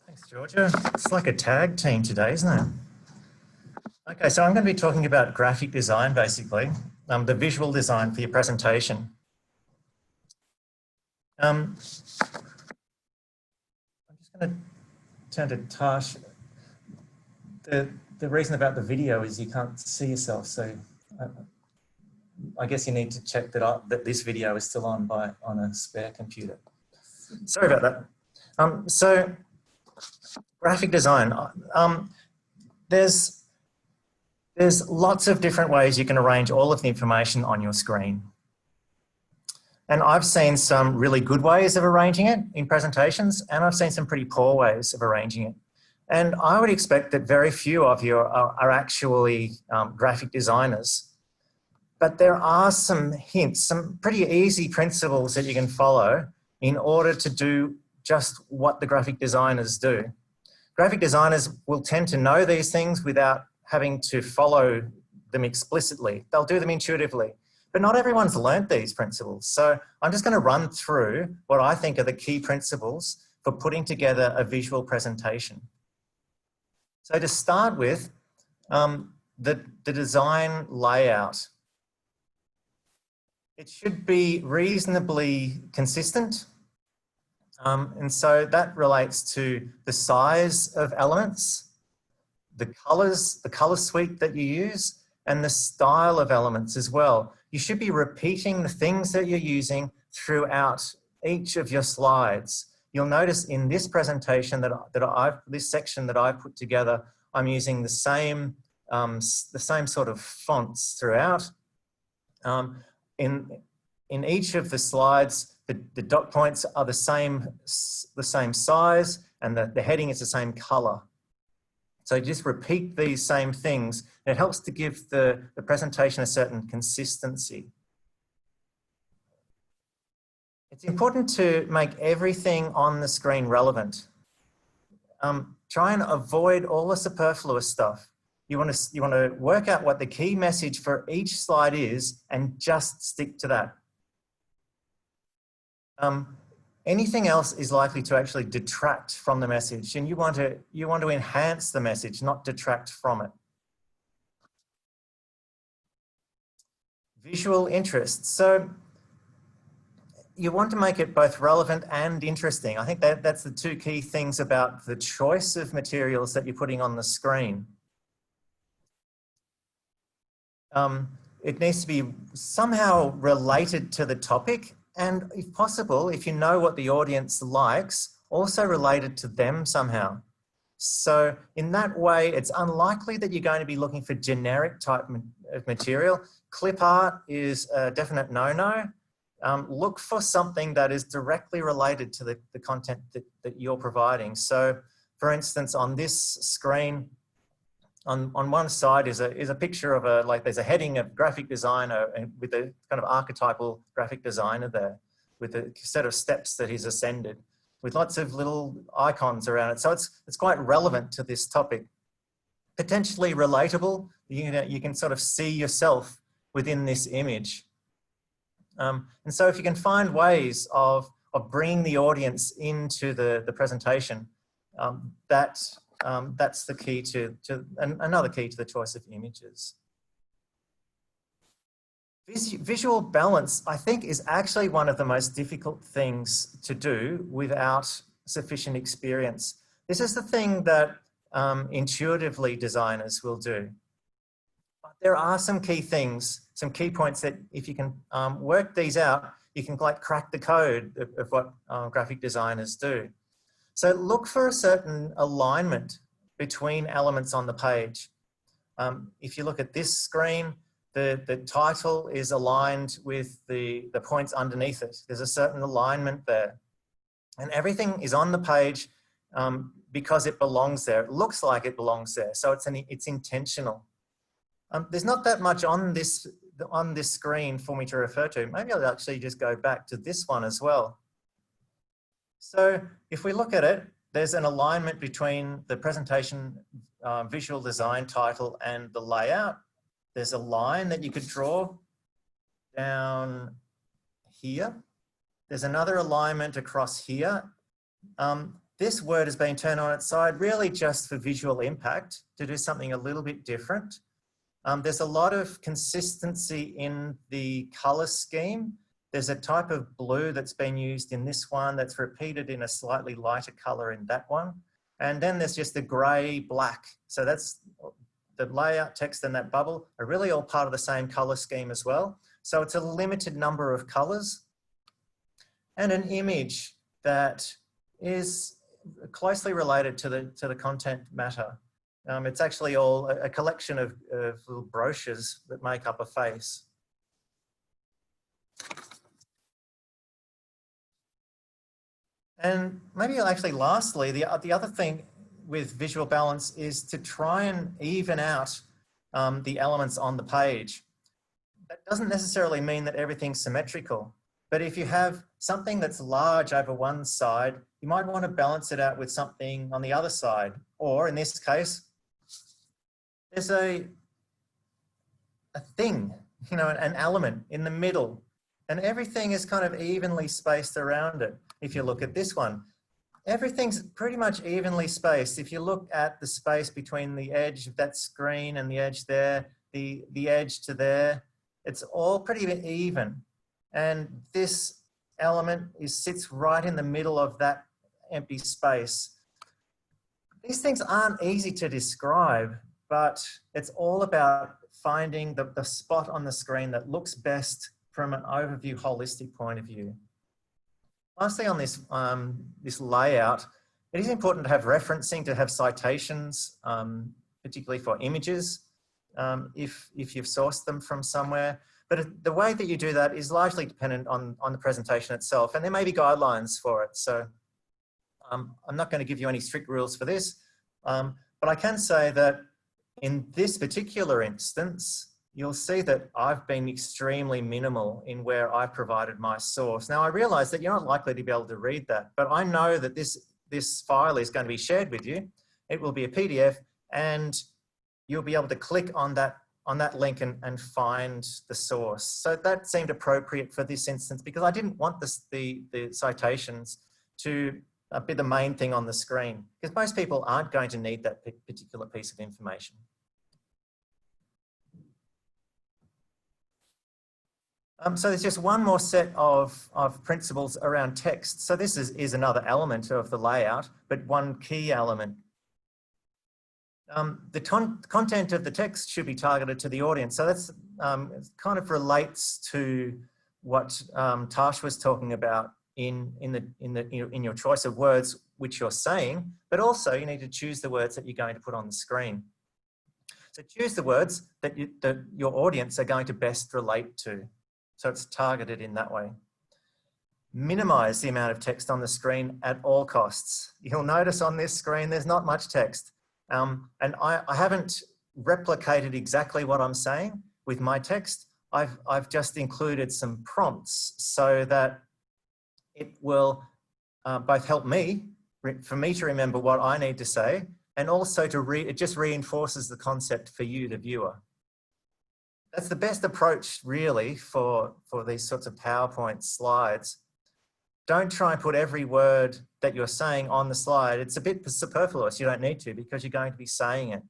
Thanks, Georgia. It's like a tag team today, isn't it? Okay, so I'm going to be talking about graphic design, basically, the visual design for your presentation. I'm just going to turn to Tash. The reason about the video is you can't see yourself, so I guess you need to check that this video is still on a spare computer. Sorry about that. So graphic design. There's lots of different ways you can arrange all of the information on your screen. And I've seen some really good ways of arranging it in presentations, and I've seen some pretty poor ways of arranging it. And I would expect that very few of you are actually graphic designers. But there are some hints, some pretty easy principles that you can follow in order to do just what the graphic designers do. Graphic designers will tend to know these things without having to follow them explicitly. They'll do them intuitively. But not everyone's learnt these principles. So I'm just going to run through what I think are the key principles for putting together a visual presentation. So to start with, the design layout. It should be reasonably consistent. And so that relates to the size of elements, the color suite that you use, and the style of elements as well. You should be repeating the things that you're using throughout each of your slides. You'll notice in this presentation this section that I've put together, I'm using the same sort of fonts throughout. In each of the slides, the dot points are the same size, and the heading is the same color. So just repeat these same things. It helps to give the presentation a certain consistency. It's important to make everything on the screen relevant. Try and avoid all the superfluous stuff. You want to work out what the key message for each slide is and just stick to that. Anything else is likely to actually detract from the message, and you want to enhance the message, not detract from it. Visual interest. So you want to make it both relevant and interesting. I think that's the two key things about the choice of materials that you're putting on the screen. It needs to be somehow related to the topic, and if possible, if you know what the audience likes, also related to them somehow. So in that way, it's unlikely that you're going to be looking for generic type of material. Clip art is a definite no-no. Look for something that is directly related to the content that you're providing. So for instance, on this screen, on one side is a picture of there's a heading of graphic designer with a kind of archetypal graphic designer there with a set of steps that he's ascended with lots of little icons around it. So it's quite relevant to this topic. Potentially relatable, you can sort of see yourself within this image. And so if you can find ways of bringing the audience into the presentation, that's the key another key to the choice of images. Visual balance, I think, is actually one of the most difficult things to do without sufficient experience. This is the thing that intuitively designers will do. But there are some key things, some key points that if you can work these out, you can crack the code of what graphic designers do. So look for a certain alignment between elements on the page. If you look at this screen, the title is aligned with the points underneath it. There's a certain alignment there. And everything is on the page because it belongs there. It looks like it belongs there. So it's intentional. There's not that much on this screen for me to refer to. Maybe I'll actually just go back to this one as well. So if we look at it, there's an alignment between the presentation visual design title and the layout. There's a line that you could draw down here. There's another alignment across here. This word has been turned on its side really just for visual impact, to do something a little bit different. There's a lot of consistency in the color scheme. There's a type of blue that's been used in this one that's repeated in a slightly lighter color in that one. And then there's just the gray, black. So that's the layout, text, and that bubble are really all part of the same color scheme as well. So it's a limited number of colors and an image that is closely related to the content matter. It's actually all a collection of little brochures that make up a face. And maybe actually lastly, the other thing with visual balance is to try and even out the elements on the page. That doesn't necessarily mean that everything's symmetrical, but if you have something that's large over one side, you might want to balance it out with something on the other side. Or in this case, there's a thing, you know, an element in the middle, and everything is kind of evenly spaced around it. If you look at this one, everything's pretty much evenly spaced. If you look at the space between the edge of that screen and the edge there, the edge to there, it's all pretty even. And this element sits right in the middle of that empty space. These things aren't easy to describe, but it's all about finding the spot on the screen that looks best from an overview, holistic point of view. Lastly, on this, this layout, it is important to have referencing, to have citations, particularly for images, if you've sourced them from somewhere. But the way that you do that is largely dependent on the presentation itself, and there may be guidelines for it. So I'm not going to give you any strict rules for this, but I can say that in this particular instance, you'll see that I've been extremely minimal in where I've provided my source. Now, I realize that you're not likely to be able to read that, but I know that this file is going to be shared with you. It will be a PDF, and you'll be able to click on that link and find the source. So that seemed appropriate for this instance because I didn't want the citations to be the main thing on the screen, because most people aren't going to need that particular piece of information. So there's just one more set of principles around text. So this is another element of the layout, but one key element. The content of the text should be targeted to the audience. So that's it kind of relates to what Tash was talking about in your choice of words which you're saying, but also you need to choose the words that you're going to put on the screen. So choose the words that your audience are going to best relate to. So it's targeted in that way. Minimize the amount of text on the screen at all costs. You'll notice on this screen, there's not much text. And I haven't replicated exactly what I'm saying with my text. I've just included some prompts so that it will both help me, for me to remember what I need to say, and also it just reinforces the concept for you, the viewer. That's the best approach really for these sorts of PowerPoint slides. Don't try and put every word that you're saying on the slide. It's a bit superfluous. You don't need to, because you're going to be saying it.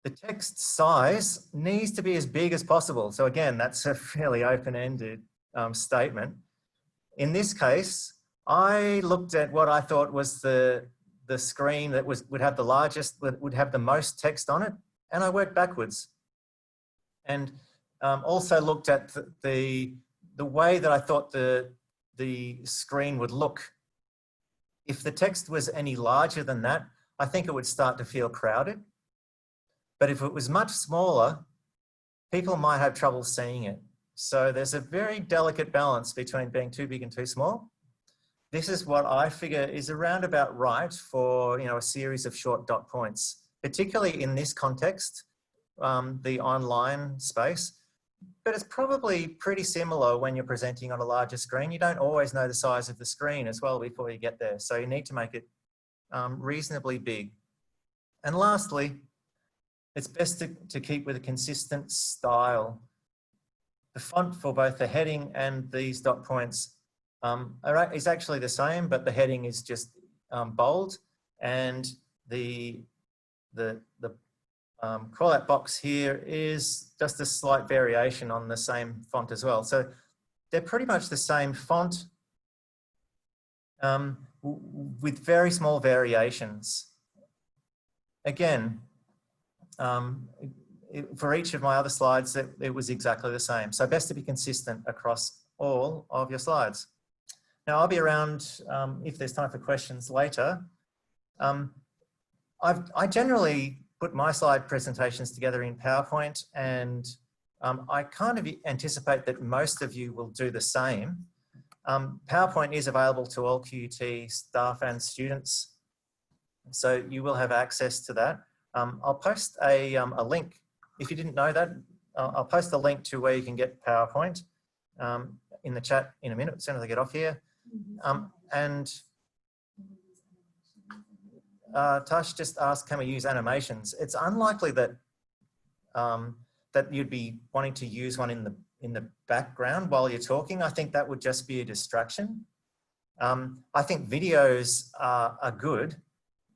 The text size needs to be as big as possible. So again, that's a fairly open-ended statement. In this case, I looked at what I thought was the screen that would have the largest, would have the most text on it, and I worked backwards. And also looked at the way that I thought the screen would look. If the text was any larger than that, I think it would start to feel crowded. But if it was much smaller, people might have trouble seeing it. So there's a very delicate balance between being too big and too small. this is what I figure is around about right for, you know, a series of short dot points, particularly in this context, the online space. But it's probably pretty similar when you're presenting on a larger screen. You don't always know the size of the screen as well before you get there. So you need to make it reasonably big. And lastly, it's best to keep with a consistent style. The font for both the heading and these dot points is actually the same, but the heading is just bold, and the call out box here is just a slight variation on the same font as well. So they're pretty much the same font with very small variations. Again, for each of my other slides, it was exactly the same. So best to be consistent across all of your slides. Now I'll be around if there's time for questions later. I generally put my slide presentations together in PowerPoint, and I kind of anticipate that most of you will do the same. PowerPoint is available to all QUT staff and students, so you will have access to that. I'll post a link. If you didn't know that, I'll post a link to where you can get PowerPoint in the chat in a minute, as soon as I get off here. Tash just asked, can we use animations? It's unlikely that that you'd be wanting to use one in the background while you're talking. I think that would just be a distraction. I think videos are good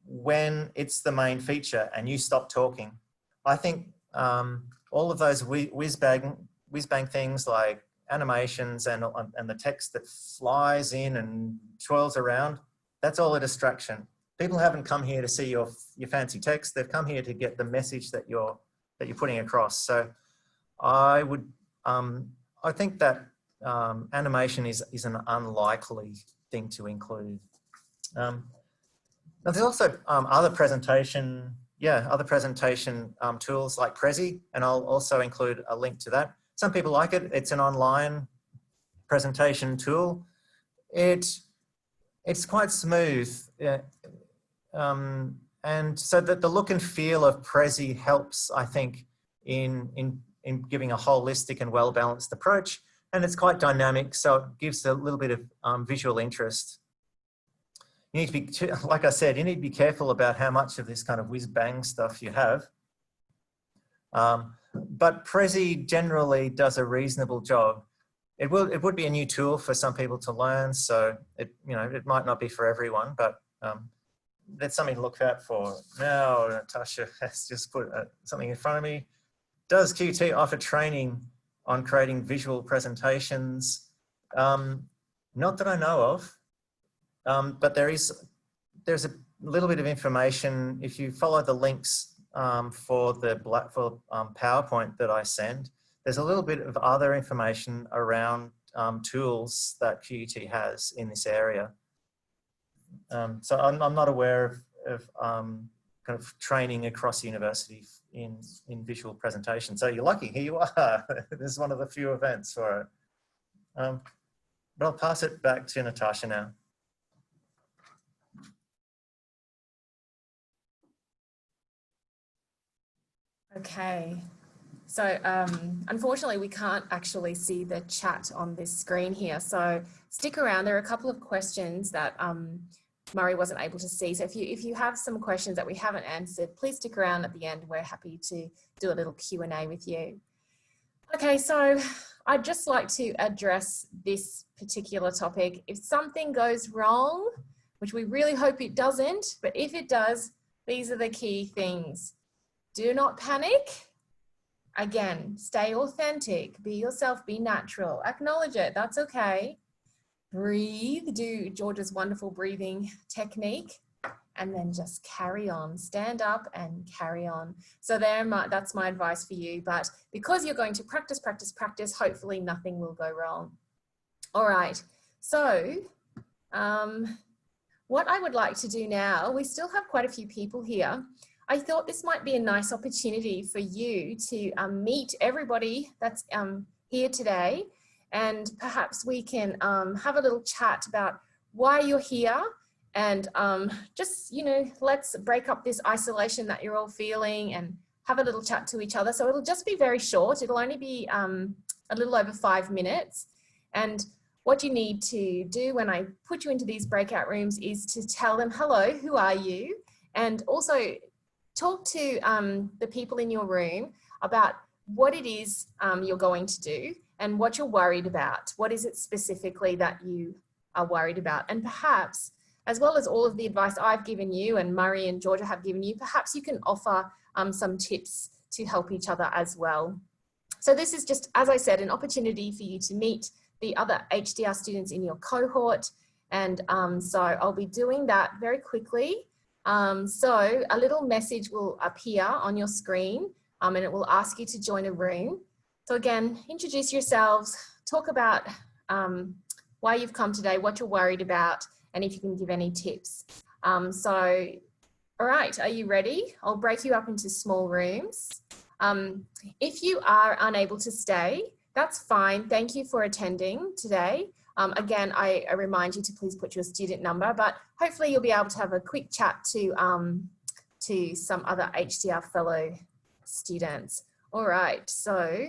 when it's the main feature and you stop talking. I think all of those whiz-bang things like animations and the text that flies in and twirls around, that's all a distraction. People haven't come here to see your fancy text. They've come here to get the message that you're putting across. So I would, I think that animation is an unlikely thing to include. There's also other presentation tools like Prezi, and I'll also include a link to that. Some people like it. It's an online presentation tool. It's quite smooth. And so that the look and feel of Prezi helps, I think, in giving a holistic and well-balanced approach. And it's quite dynamic, so it gives a little bit of visual interest. You need to be, like I said, you need to be careful about how much of this kind of whiz-bang stuff you have. But Prezi generally does a reasonable job. It would be a new tool for some people to learn, so it might not be for everyone, but that's something to look out for. Now, Natasha has just put something in front of me. Does QT offer training on creating visual presentations? Not that I know of. But there's a little bit of information if you follow the links for PowerPoint that I send. There's a little bit of other information around tools that QUT has in this area. So I'm not aware of kind of training across the university in visual presentation. So you're lucky, here you are. This is one of the few events for it. But I'll pass it back to Natasha now. Okay, so unfortunately we can't actually see the chat on this screen here, so stick around. There are a couple of questions that Murray wasn't able to see, so if you have some questions that we haven't answered, please stick around at the end. We're happy to do a little Q&A with you. Okay, so I'd just like to address this particular topic. If something goes wrong, which we really hope it doesn't, but if it does, these are the key things. Do not panic. Again, stay authentic, be yourself, be natural, acknowledge it, that's okay. Breathe, do George's wonderful breathing technique, and then just carry on, stand up and carry on. So that's my advice for you, but because you're going to practice, practice, practice, hopefully nothing will go wrong. All right, so what I would like to do now, we still have quite a few people here. I thought this might be a nice opportunity for you to meet everybody that's here today, and perhaps we can have a little chat about why you're here, and just, you know, let's break up this isolation that you're all feeling and have a little chat to each other. So it'll just be very short. It'll only be a little over 5 minutes. And what you need to do when I put you into these breakout rooms is to tell them, hello, who are you? And also talk to the people in your room about what it is you're going to do and what you're worried about. What is it specifically that you are worried about? And perhaps, as well as all of the advice I've given you and Murray and Georgia have given you, perhaps you can offer some tips to help each other as well. So this is just, as I said, an opportunity for you to meet the other HDR students in your cohort. And so I'll be doing that very quickly. So a little message will appear on your screen and it will ask you to join a room. So again, introduce yourselves, talk about why you've come today, what you're worried about, and if you can give any tips. So, all right, are you ready? I'll break you up into small rooms. If you are unable to stay, that's fine. Thank you for attending today. Again, I remind you to please put your student number, but hopefully you'll be able to have a quick chat to some other HDR fellow students. All right, so.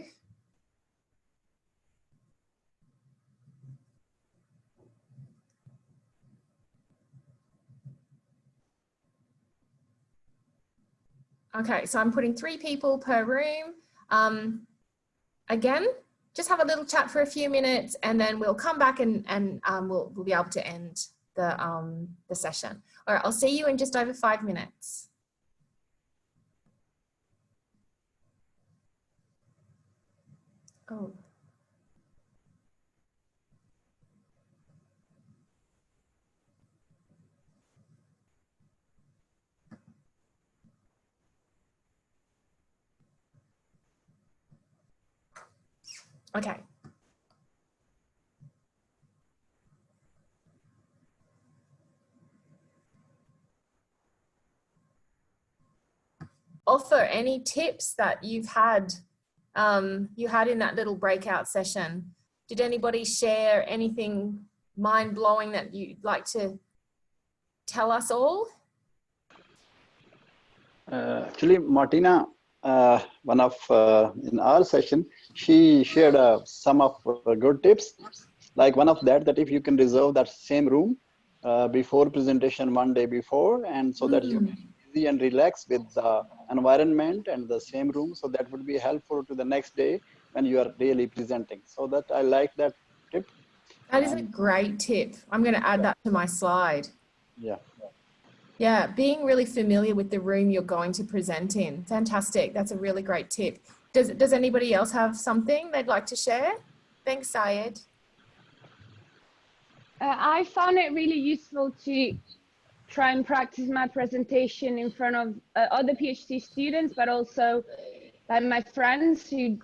Okay, so I'm putting 3 people per room. Again, just have a little chat for a few minutes and then we'll come back and we'll be able to end the session. All right, I'll see you in just over 5 minutes. Oh. Okay. Offer any tips that you've had in that little breakout session. Did anybody share anything mind-blowing that you'd like to tell us all? Actually, Martina, one of in our session, she shared some of good tips. Like one of that if you can reserve that same room before presentation 1 day before, and so that you can easy and relax with the environment and the same room. So that would be helpful to the next day when you are really presenting. So that I like that tip. That is a great tip. I'm going to add that to my slide. Yeah. Yeah, being really familiar with the room you're going to present in. Fantastic. That's a really great tip. Does anybody else have something they'd like to share? Thanks, Syed. I found it really useful to try and practice my presentation in front of other PhD students, but also like my friends who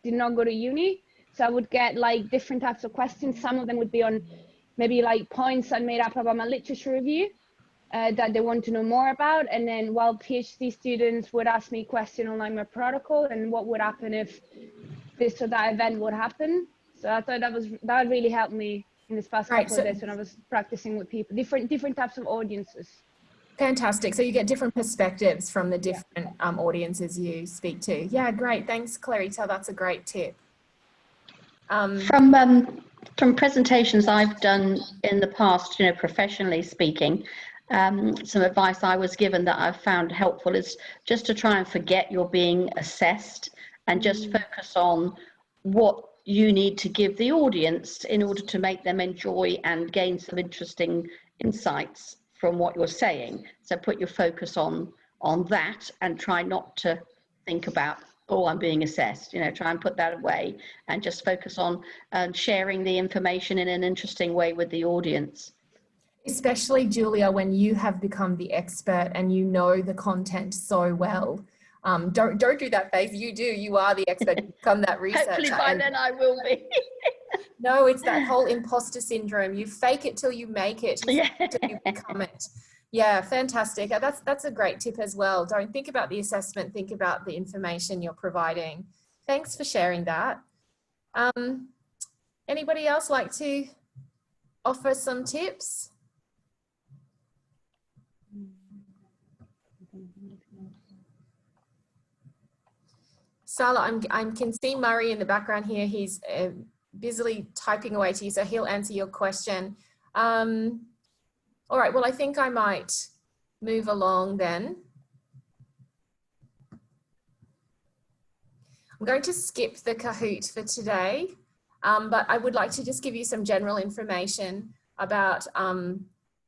did not go to uni. So I would get like different types of questions. Some of them would be on maybe like points I made up about my literature review that they want to know more about. And then while PhD students would ask me a question on like my protocol and what would happen if this or that event would happen. So I thought that really helped me in this past couple of days when I was practicing with people, different types of audiences. Fantastic. So you get different perspectives from the different audiences you speak to. Yeah, great. Thanks, Clarita. That's a great tip. From presentations I've done in the past, professionally speaking, some advice I was given that I've found helpful is just to try and forget you're being assessed and just focus on what you need to give the audience in order to make them enjoy and gain some interesting insights from what you're saying. So put your focus on that and try not to think about, oh, I'm being assessed. Try and put that away and just focus on sharing the information in an interesting way with the audience. Especially, Julia, when you have become the expert and you know the content so well. Don't do that face. You are the expert. You become that researcher. Hopefully by then I will be. No, it's that whole imposter syndrome. You fake it till you make it. You fake it till you become it. Yeah, fantastic. That's a great tip as well. Don't think about the assessment, think about the information you're providing. Thanks for sharing that. Anybody else like to offer some tips? Sala, I can see Murray in the background here. He's busily typing away to you, so he'll answer your question. All right, well, I think I might move along then. I'm going to skip the Kahoot for today, but I would like to just give you some general information about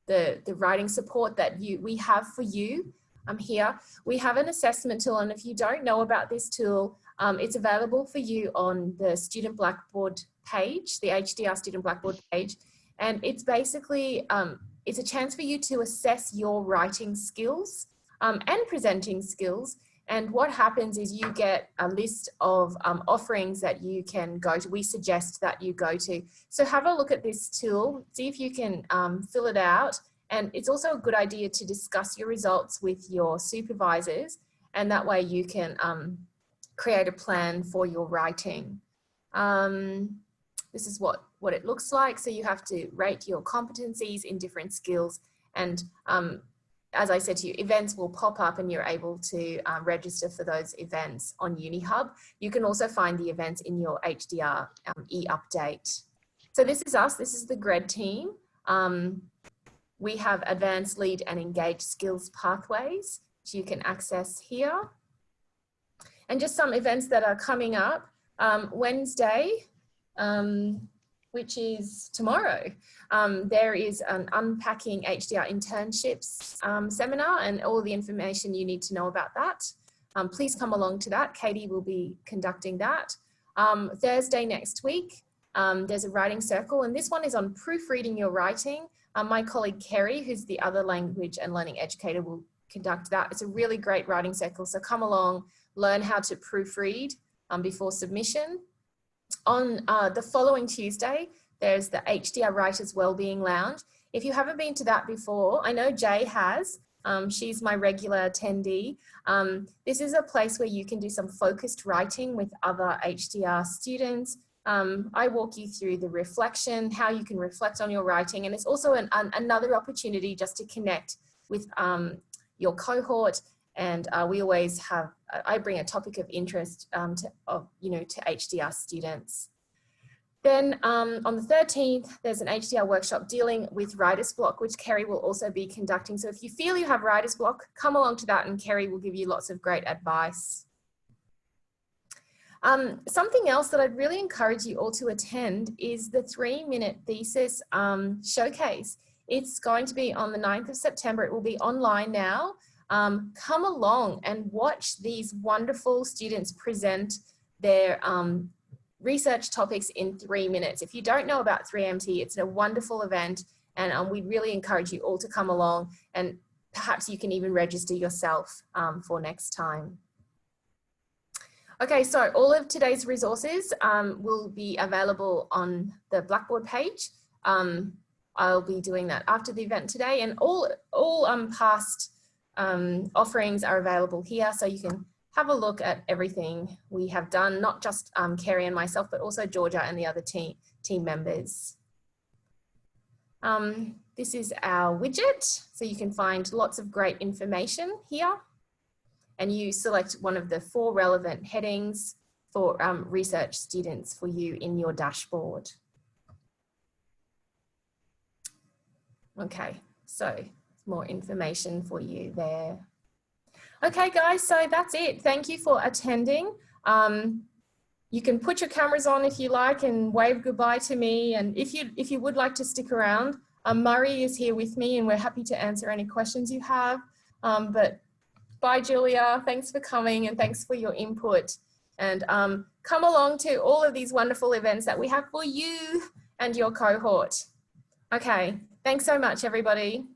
the writing support that we have for you here. We have an assessment tool, and if you don't know about this tool, it's available for you on the Student Blackboard page, the HDR Student Blackboard page, and it's basically, it's a chance for you to assess your writing skills and presenting skills. And what happens is you get a list of offerings that you can go to. We suggest that you go to. So have a look at this tool, see if you can fill it out. And it's also a good idea to discuss your results with your supervisors, and that way you can create a plan for your writing. This is what it looks like. So you have to rate your competencies in different skills, and as I said to you, events will pop up and you're able to register for those events on UniHub. You can also find the events in your HDR e-update. So this is us, this is the GRE+D team. We have advanced, lead and engage skills pathways, which you can access here. And just some events that are coming up. Wednesday, which is tomorrow, there is an Unpacking HDR Internships seminar, and all the information you need to know about that. Please come along to that. Katie will be conducting that. Thursday next week, there's a writing circle, and this one is on proofreading your writing. My colleague Kerry, who's the other language and learning educator, will conduct that. It's a really great writing circle, so come along, learn how to proofread before submission. On the following Tuesday, there's the HDR Writers Wellbeing Lounge. If you haven't been to that before, I know Jay has. She's my regular attendee. This is a place where you can do some focused writing with other HDR students. I walk you through the reflection, how you can reflect on your writing, and it's also another opportunity just to connect with your cohort. And we always have, I bring a topic of interest to HDR students. Then on the 13th, there's an HDR workshop dealing with writer's block, which Kerry will also be conducting. So if you feel you have writer's block, come along to that and Kerry will give you lots of great advice. Something else that I'd really encourage you all to attend is the 3-minute thesis showcase. It's going to be on the 9th of September. It will be online now. Come along and watch these wonderful students present their research topics in 3 minutes. If you don't know about 3MT, it's a wonderful event, and we really encourage you all to come along, and perhaps you can even register yourself for next time. Okay, so all of today's resources will be available on the Blackboard page. I'll be doing that after the event today, and all past offerings are available here, so you can have a look at everything we have done, not just Kerry and myself, but also Georgia and the other team members. This is our widget, so you can find lots of great information here, and you select one of the 4 relevant headings for research students for you in your dashboard. Okay, so more information for you there. Okay guys, so that's it. Thank you for attending. You can put your cameras on if you like and wave goodbye to me, and if you would like to stick around, Murray is here with me and we're happy to answer any questions you have. But bye Julia, thanks for coming and thanks for your input, and come along to all of these wonderful events that we have for you and your cohort. Okay, thanks so much everybody.